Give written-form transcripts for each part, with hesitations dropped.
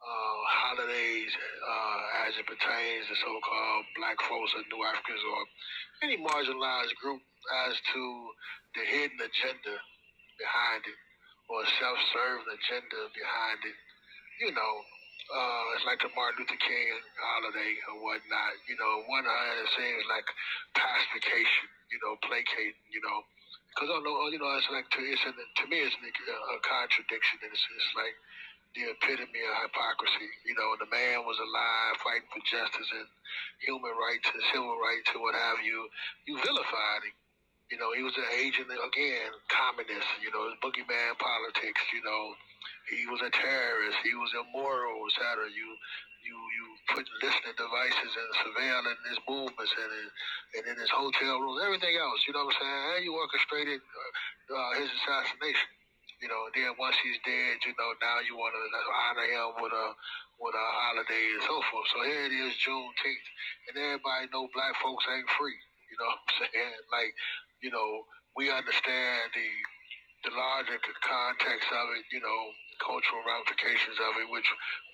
holidays as it pertains to so-called black folks or new Africans or any marginalized group as to the hidden agenda behind it or self-serving agenda behind it. You know, it's like the Martin Luther King holiday or whatnot. You know, on one hand it seems like pacification, placating, because I know, it's like to me it's a contradiction. It's like the epitome of hypocrisy. The man was alive fighting for justice and human rights and civil rights and what have you. You vilified him. He was an agent, again, communist, boogeyman politics, he was a terrorist, he was immoral, etc. You put listening devices and surveilling his movements and in his hotel rooms, everything else, you know what I'm saying? And you orchestrated his assassination. Then once he's dead, now you want to honor him with a holiday and so forth. So here it is, Juneteenth, and everybody know black folks ain't free. You know what I'm saying? Like, we understand the larger context of it, cultural ramifications of it, which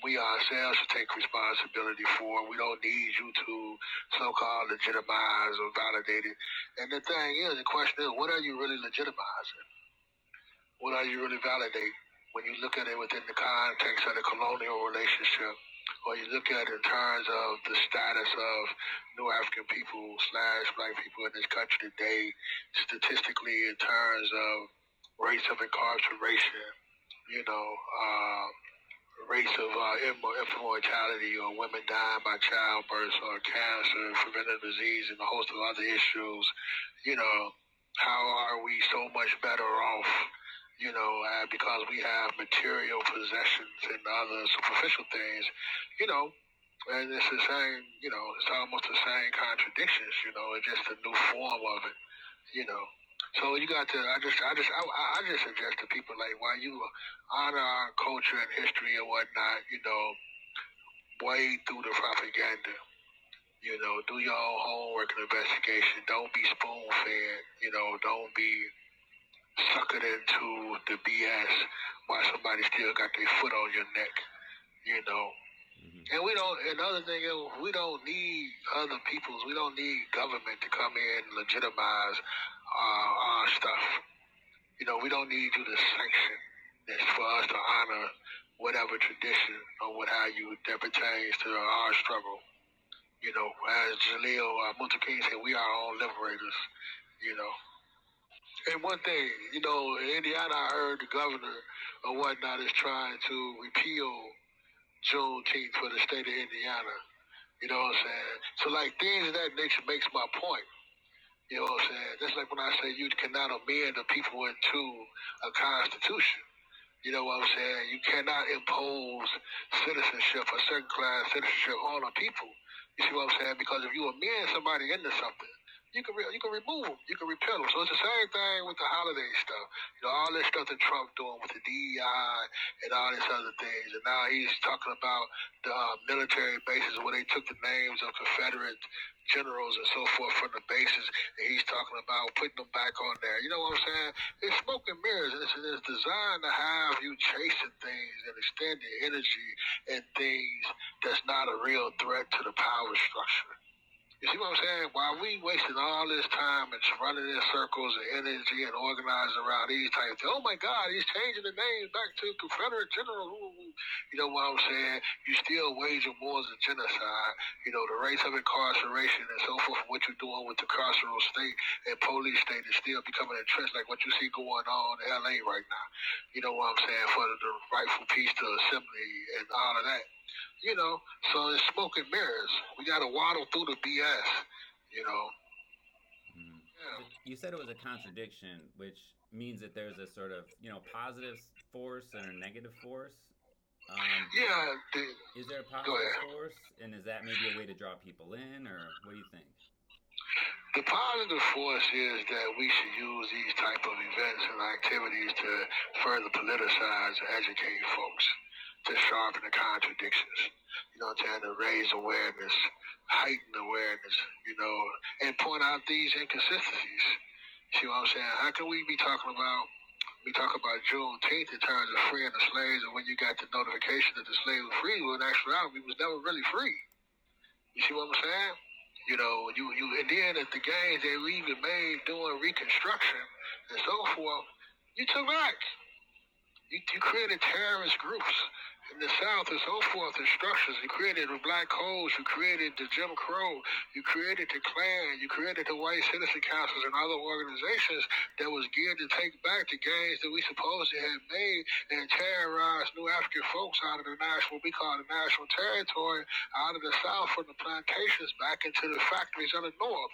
we ourselves should take responsibility for. We don't need you to so-called legitimize or validate it. And the thing is, the question is, what are you really legitimizing? What are you really validating? When you look at it within the context of the colonial relationship, or you look at it in terms of the status of new African people / black people in this country today, statistically in terms of rates of incarceration, rates of infant mortality or women dying by childbirth or cancer, preventable disease, and a host of other issues, how are we so much better off, because we have material possessions and other superficial things, and it's the same, it's almost the same contradictions, it's just a new form of it, So you got to, I just suggest to people, like, while you honor our culture and history and whatnot, wade through the propaganda. Do your own homework and investigation. Don't be spoon-fed. Don't be suckered into the BS while somebody still got their foot on your neck. Mm-hmm. And we don't. Another thing is, we don't need other people's. We don't need government to come in and legitimize our stuff. We don't need you to sanction this for us to honor whatever tradition or what have you that pertains to our struggle. As Jaleel Muntah King said, we are our own liberators. And one thing, in Indiana, I heard the governor or whatnot is trying to repeal Juneteenth for the state of Indiana. You know what I'm saying? So, like, things of that nature makes my point. You know what I'm saying? That's like when I say you cannot amend the people into a constitution. You know what I'm saying? You cannot impose citizenship, a certain class citizenship on the people. You see what I'm saying? Because if you amend somebody into something, you can remove them, you can repeal them. So it's the same thing with the holiday stuff. All this stuff that Trump doing with the DEI and all these other things. And now he's talking about the military bases where they took the names of Confederate generals and so forth from the bases, and he's talking about putting them back on there. You know what I'm saying? It's smoke and mirrors. It's designed to have you chasing things and extending energy and things that's not a real threat to the power structure. You see what I'm saying? While we wasting all this time and running in circles and energy and organizing around these types of things, oh my God, he's changing the names back to Confederate General. You know what I'm saying? You still waging wars of genocide. The rates of incarceration and so forth, what you're doing with the carceral state and police state is still becoming entrenched, like what you see going on in LA right now. You know what I'm saying? For the rightful peace to assembly and all of that. So it's smoke and mirrors. We got to waddle through the BS, Mm. Yeah. You said it was a contradiction, which means that there's a sort of, positive force and a negative force. Is there a positive force? And is that maybe a way to draw people in, or what do you think? The positive force is that we should use these type of events and activities to further politicize and educate folks, to sharpen the contradictions, to raise awareness, heighten awareness, and point out these inconsistencies. See what I'm saying? How can we be talking about we talk about Juneteenth in terms of freeing the slaves, and when you got the notification that the slave was free, well, in actuality, we was never really free. You see what I'm saying? You know, you and then at the gains they even made doing Reconstruction and so forth, you took back. You created terrorist groups in the South and so forth and structures. You created the Black Codes. You created the Jim Crow. You created the Klan. You created the White Citizen Councils and other organizations that was geared to take back the gains that we supposedly had made and terrorize new African folks out of the national, what we call the national territory, out of the South from the plantations back into the factories of the North.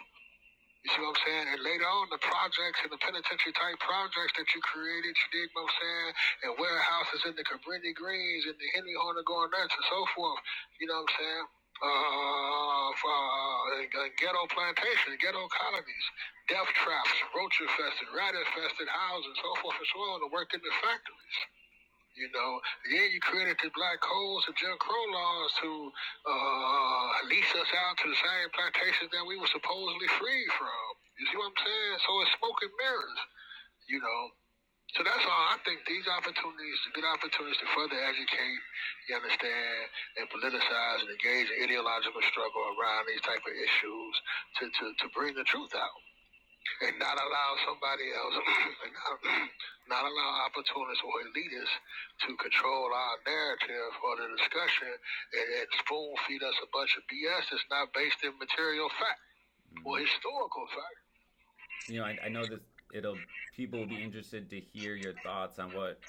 You see what I'm saying? And later on, the projects and the penitentiary type projects that you created, you dig what I'm saying? And warehouses in the Cabrini Greens and the Henry Horner Garnets and so forth. You know what I'm saying? Ghetto plantations, ghetto colonies, death traps, roach infested, rat infested houses, and so forth and so on, to work in the factories. You know, then you created the Black Codes and Jim Crow laws to lease us out to the same plantations that we were supposedly free from. You see what I'm saying? So it's smoke and mirrors, you know. So that's all. I think these opportunities, good opportunities to further educate, you understand, and politicize and engage in ideological struggle around these type of issues to bring the truth out. And not allow somebody else, not allow opportunists or elitists to control our narrative or the discussion and spoon feed us a bunch of BS that's not based in material fact or historical fact. You know, I know that people will be interested to hear your thoughts on what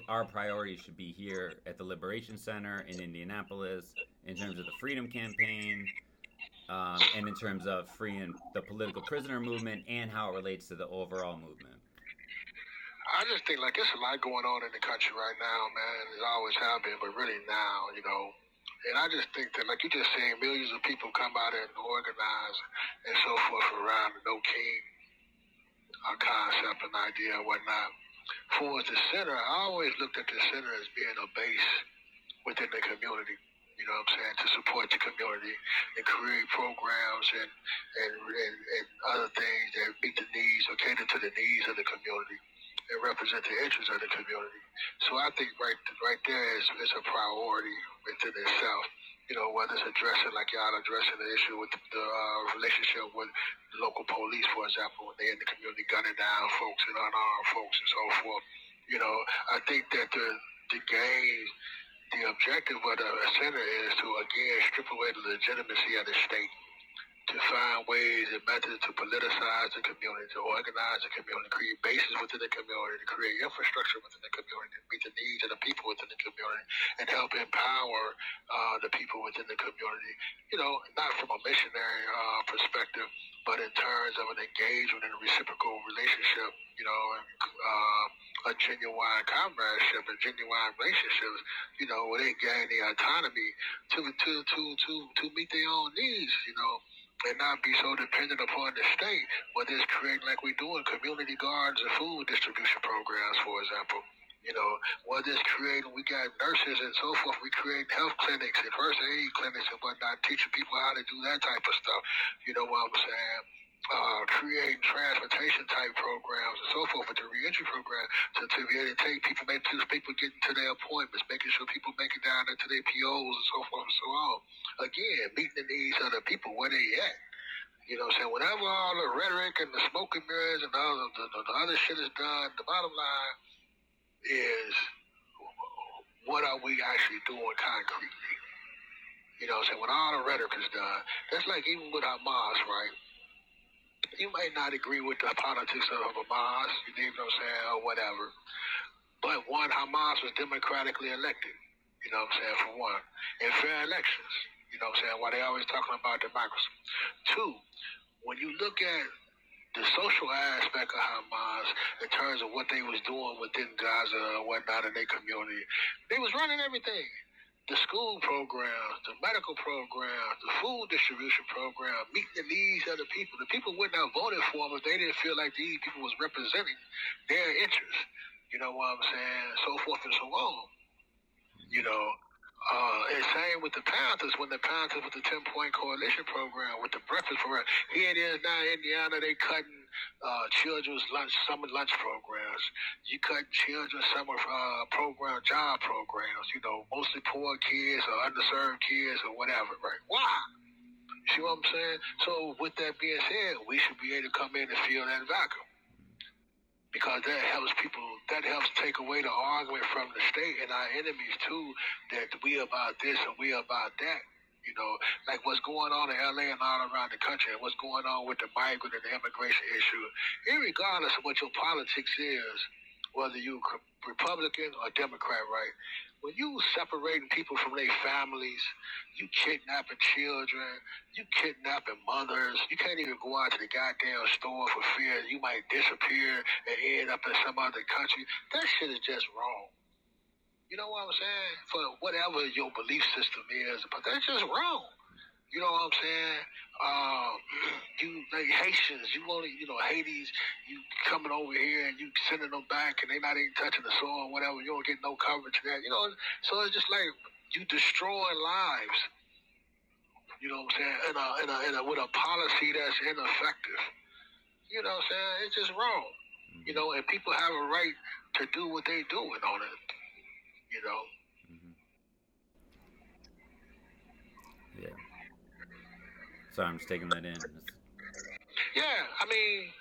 our priorities should be here at the Liberation Center in Indinapolis in terms of the Freedom Campaign. And in terms of freeing the political prisoner movement and how it relates to the overall movement? I just think like there's a lot going on in the country right now, man. It always have been, but really now, you know. And I just think that, like you just saying, millions of people come out and organize and so forth around the No King concept and idea and whatnot. For the center, I always looked at the center as being a base within the community. You know what I'm saying, to support the community and create programs and other things that meet the needs or cater to the needs of the community and represent the interests of the community. So I think right there is a priority within itself. You know, whether it's addressing, like y'all addressing the issue with the relationship with the local police, for example, when they're in the community gunning down folks and unarmed folks and so forth. You know, I think that the objective of the center is to, again, strip away the legitimacy of the state, to find ways and methods to politicize the community, to organize the community, create bases within the community, to create infrastructure within the community, to meet the needs of the people within the community, and help empower the people within the community, you know, not from a missionary perspective, but in terms of an engagement and a reciprocal relationship, you know, and a genuine comradeship and genuine relationships, you know, where they gain the autonomy to meet their own needs, you know, and not be so dependent upon the state, whether it's creating, like we do in community gardens and food distribution programs, for example. You know, whether it's creating, we got nurses and so forth, we create health clinics and first aid clinics and whatnot, teaching people how to do that type of stuff. You know what I'm saying? Creating transportation type programs and so forth with the reentry program to be able to take people, make sure people getting to their appointments, making sure people make it down into their POs and so forth and so on. Again, meeting the needs of the people where they at. You know what I'm saying? Whenever all the rhetoric and the smoke and mirrors and all the other shit is done, the bottom line is what are we actually doing concretely? You know what I'm saying? When all the rhetoric is done, that's like even with Hamas, right? You may not agree with the politics of Hamas, you know what I'm saying, or whatever. But one, Hamas was democratically elected, you know what I'm saying, for one. And fair elections, you know what I'm saying, why they always talking about democracy. Two, when you look at the social aspect of Hamas in terms of what they was doing within Gaza and whatnot in their community, they was running everything. The school programs, the medical programs, the food distribution program, meeting the needs of the people. The people wouldn't have voted for them if they didn't feel like these people was representing their interests. You know what I'm saying? So forth and so on. You know, And same with the Panthers, when the Panthers with the 10-point coalition program, with the breakfast program. Here it is now in Indiana, they cutting children's summer lunch programs. You cut children's summer job programs, mostly poor kids or underserved kids or whatever, right? Why? See what I'm saying? So with that being said, we should be able to come in and fill that vacuum. Because that helps take away the argument from the state and our enemies too, that we about this and we about that. Like what's going on in LA and all around the country, and what's going on with the migrant and the immigration issue, irregardless of what your politics is, whether you Republican or Democrat, right? When you separating people from their families, you kidnapping children, you kidnapping mothers, you can't even go out to the goddamn store for fear you might disappear and end up in some other country. That shit is just wrong. You know what I'm saying? For whatever your belief system is, but that's just wrong. You know what I'm saying? You like Haitians, you want to, Hades, you coming over here and you sending them back and they not even touching the soil or whatever. You don't get no coverage to that. So it's just like you destroying lives. You know what I'm saying? With a policy that's ineffective. You know what I'm saying? It's just wrong. And people have a right to do what they doing on it. Yeah. Sorry, I'm just taking that in. Yeah, I mean,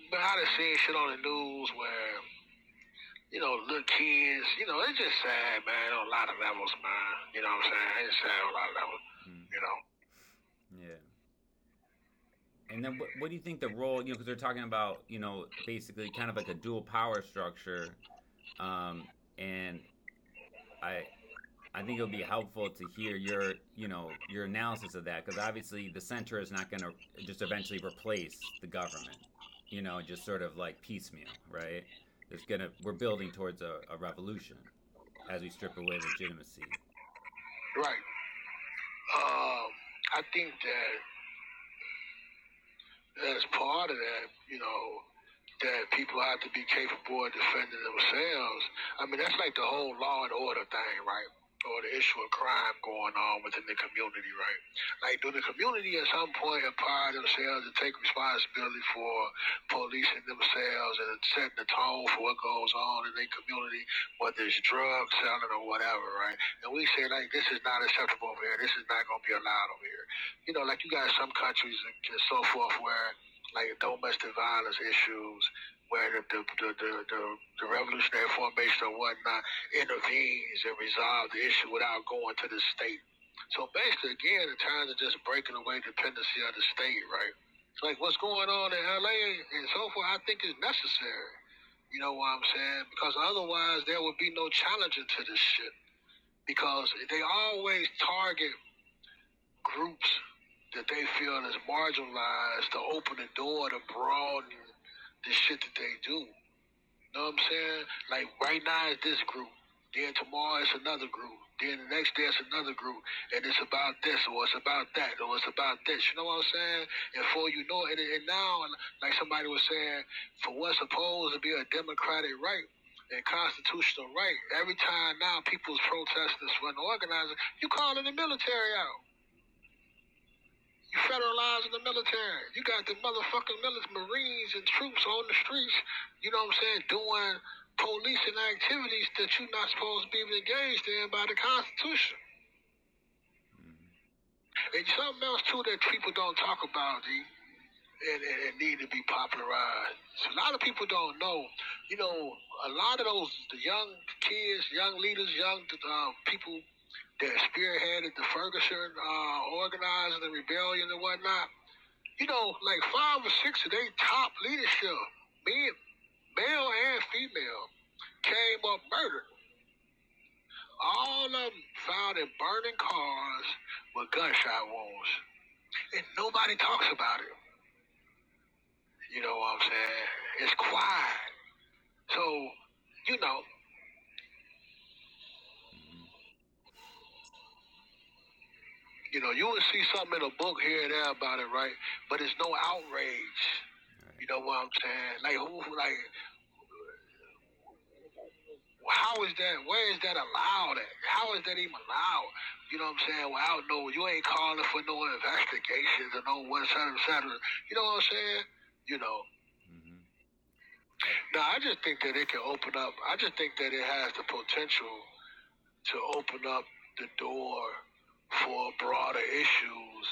but I done seen shit on the news where, little kids, it's just sad, man, on a lot of levels, man. You know what I'm saying? It's sad on a lot of levels, Yeah. And then what do you think the role, because they're talking about, basically kind of like a dual power structure, and I think it'll be helpful to hear your analysis of that, because obviously the center is not going to just eventually replace the government, just sort of like piecemeal, right? We're building towards a revolution as we strip away legitimacy. Right. I think that as part of that, that people have to be capable of defending themselves. I mean, that's like the whole law and order thing, right? Or the issue of crime going on within the community, right? Like, do the community at some point empower themselves to take responsibility for policing themselves and setting the tone for what goes on in their community, whether it's drug selling or whatever, right? And we say, like, this is not acceptable over here. This is not going to be allowed over here. Like you got some countries and so forth where, like, domestic violence issues, where the revolutionary formation or whatnot intervenes and resolve the issue without going to the state. So basically, again, in terms of just breaking away dependency of the state, right? Like what's going on in LA and so forth, I think is necessary. You know what I'm saying? Because otherwise, there would be no challenging to this shit. Because they always target groups that they feel is marginalized to open the door to broaden the shit that they do. You know what I'm saying? Like right now it's this group, then tomorrow it's another group, then the next day it's another group, and it's about this, or it's about that, or it's about this. You know what I'm saying? And before you know it, and now, like somebody was saying, for what's supposed to be a democratic right and constitutional right, every time now people's protesters run organizing, you calling the military out. You federalizing the military. You got the motherfucking Marines and troops on the streets, you know what I'm saying, doing policing activities that you're not supposed to be engaged in by the Constitution. And something else, too, that people don't talk about, and need to be popularized. So a lot of people don't know, a lot of the young kids, young leaders, young people that spearheaded the Ferguson organizing the rebellion and whatnot, like 5 or 6 of their top leadership, male and female, came up murdered. All of them found in burning cars with gunshot wounds. And nobody talks about it. You know what I'm saying? It's quiet. So, you would see something in a book here and there about it, right? But it's no outrage. Right. You know what I'm saying? Like, How is that? Where is that allowed at? How is that even allowed? You know what I'm saying? Without no, you ain't calling for no investigations or no what, et cetera, et cetera. You know what I'm saying? You know. Mm-hmm. No, I just think that it can open up. I just think that it has the potential to open up the door for broader issues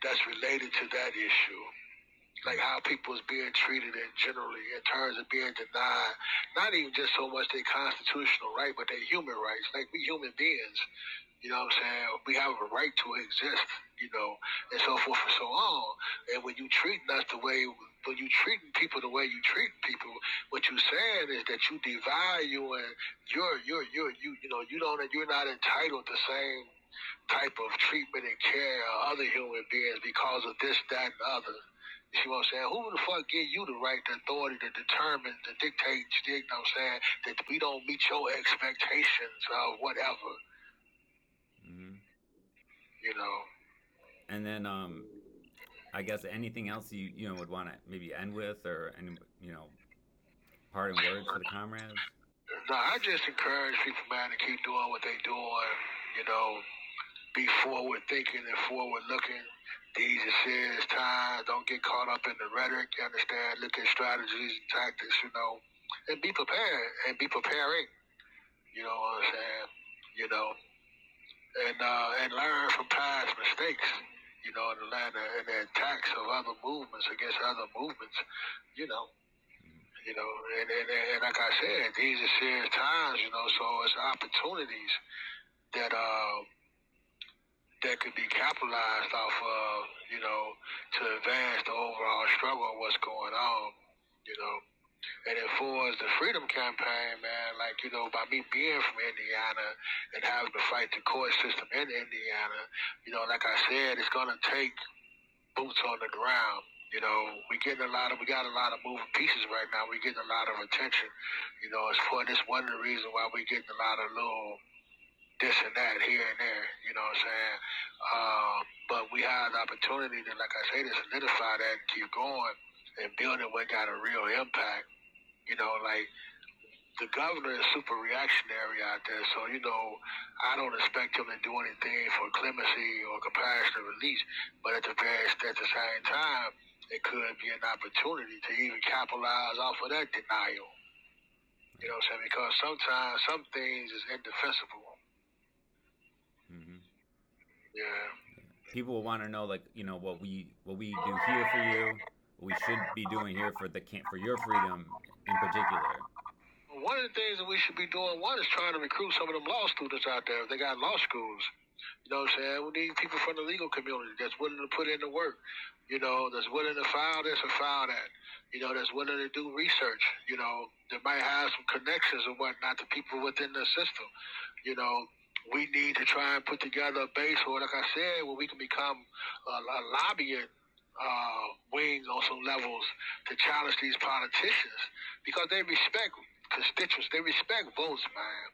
that's related to that issue. Like how people is being treated in generally in terms of being denied, not even just so much their constitutional right, but their human rights. Like we human beings, you know what I'm saying? We have a right to exist, you know, and so forth and so on. And when you treating us the way, when you treating people the way you treat people, what you saying is that you devaluing you're not entitled to the same type of treatment and care of other human beings because of this, that, and the other. You see what I'm saying? Who the fuck give you the right, the authority to determine, to dictate, you know what I'm saying, that we don't meet your expectations of whatever? Mm-hmm. You know. And then I guess anything else you would want to maybe end with, or any parting words for the comrades? No, I just encourage people, man, to keep doing what they doing. You know, be forward thinking and forward looking. These are serious times. Don't get caught up in the rhetoric. You understand? Look at strategies and tactics. You know, and be prepared and be preparing. You know what I'm saying? You know, and learn from past mistakes. You know, and the attacks of other movements against other movements. You know. You know, and like I said, these are serious times, you know, so it's opportunities that that could be capitalized off of, you know, to advance the overall struggle of what's going on, you know. And as far as the Freedom Campaign, man, like, you know, by me being from Indiana and having to fight the court system in Indiana, you know, like I said, it's going to take boots on the ground. You know, we got a lot of moving pieces right now. We're getting a lot of attention. You know, it's for this one of the reasons why we're getting a lot of little this and that here and there. You know what I'm saying? But we have the opportunity to, like I say, to solidify that and keep going and building what got a real impact. You know, like the governor is super reactionary out there, so you know I don't expect him to do anything for clemency or compassionate release. But at the same time, it could be an opportunity to even capitalize off of that denial. You know what I'm saying? Because sometimes some things is indefensible. Mm-hmm. Yeah. People will want to know, like, what we do here for you, what we should be doing here for your freedom in particular. One of the things that we should be doing, one is trying to recruit some of them law students out there. If they got law schools. You know what I'm saying? We need people from the legal community that's willing to put in the work, you know, that's willing to file this or file that, you know, that's willing to do research, you know, that might have some connections and whatnot to people within the system. You know, we need to try and put together a base, or like I said, where we can become a lobbying wing on some levels to challenge these politicians because they respect constituents, they respect votes, man.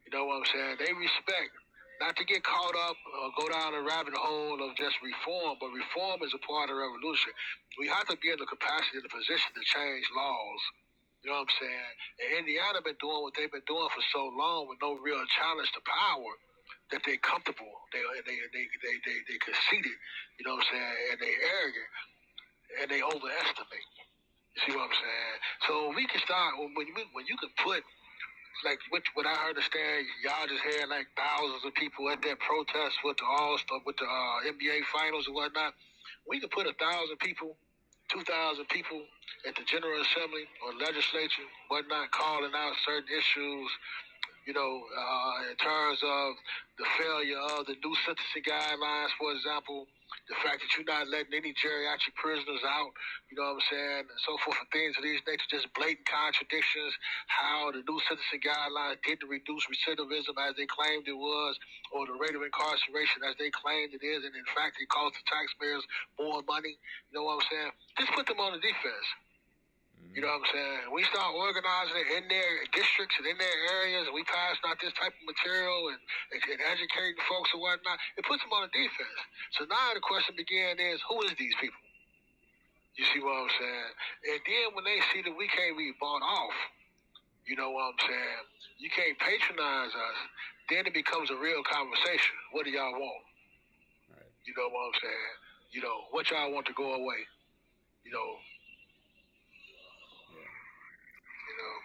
You know what I'm saying? They respect. Not to get caught up or go down a rabbit hole of just reform, but reform is a part of revolution. We have to be in the capacity and the position to change laws. You know what I'm saying? And Indiana been doing what they've been doing for so long with no real challenge to power that they're comfortable. They conceited. You know what I'm saying? And they arrogant and they overestimate. You see what I'm saying? So we can start when you can put like what I understand, y'all just had like thousands of people at that protest with the NBA finals and whatnot. We could put 1,000 people, 2,000 people at the General Assembly or legislature, whatnot, calling out certain issues. You know, in terms of the failure of the new sentencing guidelines, for example, the fact that you're not letting any geriatric prisoners out, you know what I'm saying, and so forth, and things of these nature, just blatant contradictions, how the new sentencing guidelines didn't reduce recidivism as they claimed it was, or the rate of incarceration as they claimed it is, and in fact it cost the taxpayers more money, you know what I'm saying? Just put them on the defense. You know what I'm saying? We start organizing it in their districts and in their areas, and we pass out this type of material and educating folks and whatnot. It puts them on the defense. So now the question began is, who is these people? You see what I'm saying? And then when they see that we can't be bought off, You know what I'm saying? You can't patronize us. Then it becomes a real conversation. What do y'all want? Right. You know what I'm saying? You know, what y'all want to go away? You know. Yeah. You know.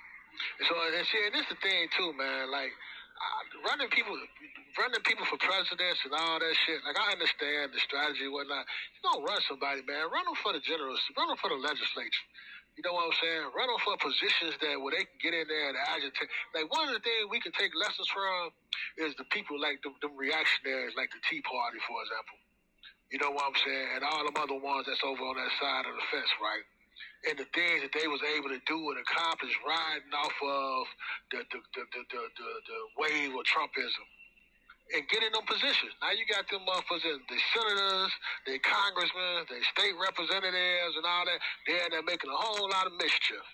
And so, and see, and this the thing too, man. Like, running people for presidents and all that shit. Like, I understand the strategy and whatnot. You don't run somebody, man. Run them for the generals. Run them for the legislature. You know what I'm saying? Run them for positions that where they can get in there and agitate. Like, one of the things we can take lessons from is the people like them reactionaries, like the Tea Party, for example. You know what I'm saying? And all them other ones that's over on that side of the fence, right? And the things that they was able to do and accomplish riding off of the wave of Trumpism and get in them positions. Now you got them motherfuckers, the senators, the congressmen, the state representatives and all that. They're making a whole lot of mischief.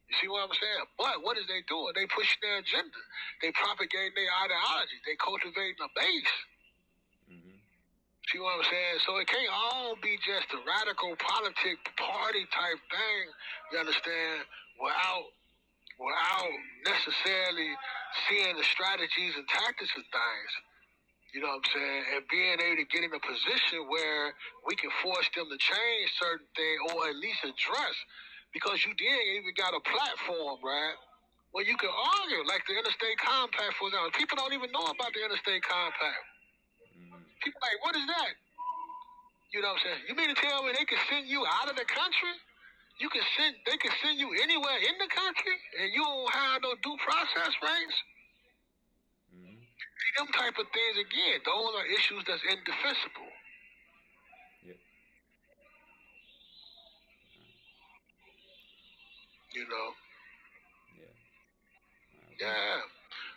You see what I'm saying? But what is they doing? They pushing their agenda. They propagating their ideology. They cultivating a base. See what I'm saying? So it can't all be just a radical politic party type thing, you understand, without necessarily seeing the strategies and tactics of things. You know what I'm saying? And being able to get in a position where we can force them to change certain things or at least address. Because you did even got a platform, right? Where you can argue, like the Interstate Compact, for example. People don't even know about the Interstate Compact. People like, what is that? You know what I'm saying? You mean to tell me they can send you out of the country? They can send you anywhere in the country and you don't have no due process rights? Them type of things, again, those are issues that's indefensible. Yeah. You know? Yeah. Yeah.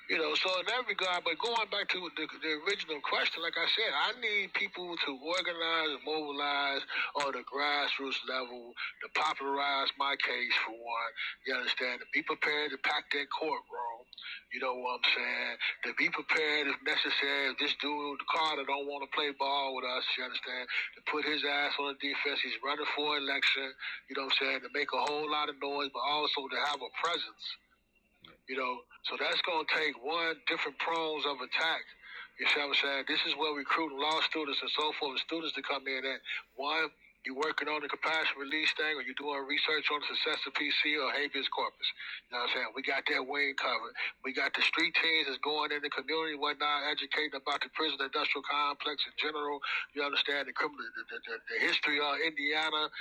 You know, so in that regard, but going back to the original question, like I said, I need people to organize and mobilize on the grassroots level to popularize my case, for one. You understand? To be prepared to pack that courtroom. You know what I'm saying? To be prepared if necessary. If this dude, Carter, don't want to play ball with us, you understand? To put his ass on the defense. He's running for election, you know what I'm saying? To make a whole lot of noise, but also to have a presence. You know, so that's going to take one, different prongs of attack. You see what I'm saying? This is where recruiting law students and so forth, students to come in at. One, you working on the compassion release thing, or you doing research on the success of PC or habeas corpus. You know what I'm saying? We got that wing covered. We got the street teams that's going in the community, whatnot, educating about the prison industrial complex in general. You understand the criminal, the history of Indiana,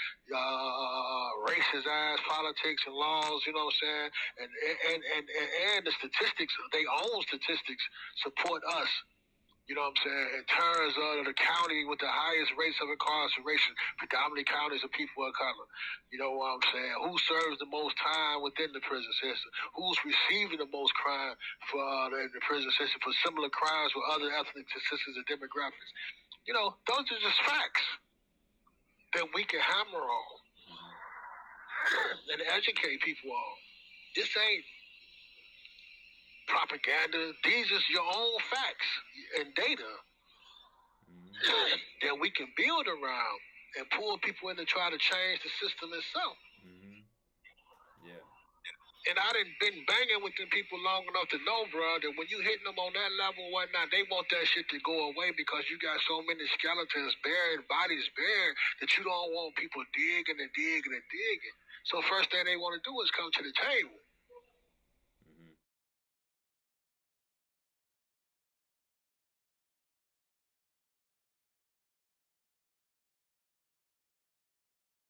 racist ass politics and laws. You know what I'm saying? And the statistics, they own statistics, support us. You know what I'm saying? In terms of the county with the highest rates of incarceration, predominantly counties of people of color. You know what I'm saying? Who serves the most time within the prison system? Who's receiving the most crime for in the prison system for similar crimes with other ethnic systems and demographics? You know, those are just facts that we can hammer on and educate people on. This ain't propaganda. These are your own facts and data that we can build around and pull people in to try to change the system itself. Yeah. And I done been banging with them people long enough to know, bro, that when you hitting them on that level and whatnot, they want that shit to go away because you got so many skeletons buried, bodies buried, that you don't want people digging and digging and digging. So first thing they want to do is come to the table.